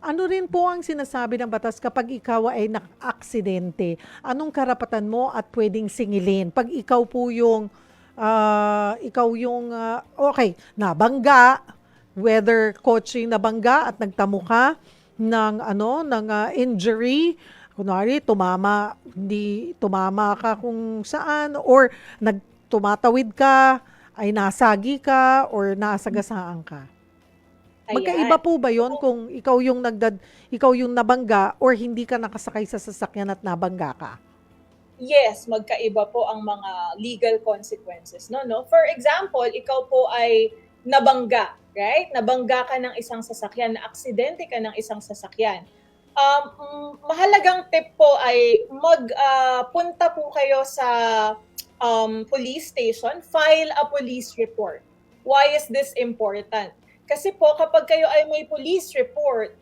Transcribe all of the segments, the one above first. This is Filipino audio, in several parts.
Ano rin po ang sinasabi ng batas kapag ikaw ay nak-aksidente? Anong karapatan mo at pwedeng singilin? Pag okay, nabangga, whether kotse yung nabangga at nagtamo ka ng injury, kunwari hindi tumama ka kung saan, or tumatawid ka, ay nasagi ka, or nasagasaan ka. Magkaiba Ayan. po ba yon kung ikaw yung nabangga or hindi ka nakasakay sa sasakyan at nabangga ka? Yes, magkaiba po ang mga legal consequences, no? For example, ikaw po ay nabangga, right? Nabangga ka ng isang sasakyan, na aksidente ka ng isang sasakyan. Mahalagang tip po ay punta po kayo sa police station, file a police report. Why is this important? Kasi po kapag kayo ay may police report,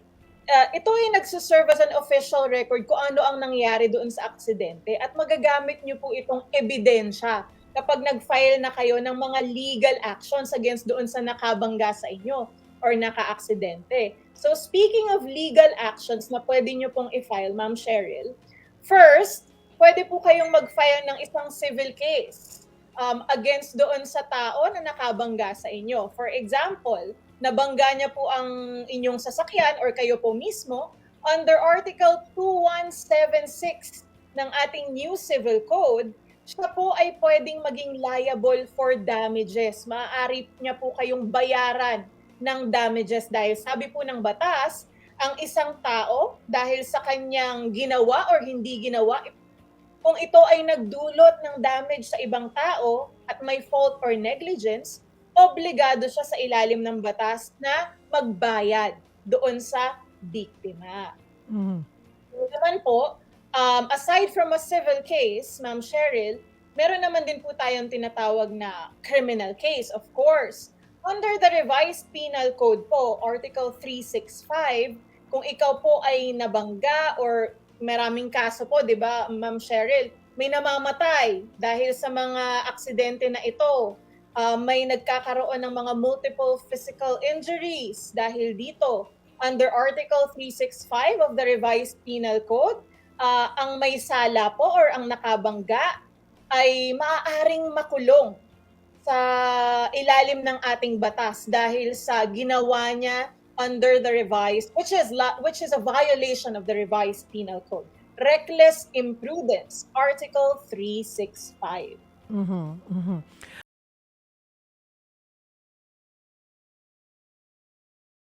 ito ay nagsuserve as an official record kung ano ang nangyari doon sa aksidente at magagamit niyo po itong ebidensya kapag nag-file na kayo ng mga legal actions against doon sa nakabangga sa inyo or naka-aksidente. So speaking of legal actions na pwede niyo pong i-file, Ma'am Cheryl, first, pwede po kayong mag-file ng isang civil case against doon sa tao na nakabangga sa inyo. For example, nabangga niya po ang inyong sasakyan or kayo po mismo, under Article 2176 ng ating new civil code, siya po ay pwedeng maging liable for damages. Maaari niya po kayong bayaran ng damages dahil sabi po ng batas, ang isang tao dahil sa kanyang ginawa or hindi ginawa, kung ito ay nagdulot ng damage sa ibang tao at may fault or negligence, obligado siya sa ilalim ng batas na magbayad doon sa biktima. Mhm. Naman po, aside from a civil case, Ma'am Cheryl, meron naman din po tayong tinatawag na criminal case, of course. Under the revised penal code po, Article 365, kung ikaw po ay nabangga or maraming kaso po, di ba, Ma'am Cheryl, may namamatay dahil sa mga aksidente na ito. May nagkakaroon ng mga multiple physical injuries dahil dito. Under Article 365 of the revised penal code, ang may sala po or ang nakabangga ay maaaring makulong sa ilalim ng ating batas dahil sa ginawa niya under the revised, which is a violation of the revised penal code. Reckless imprudence, Article 365. Mhm, mhm.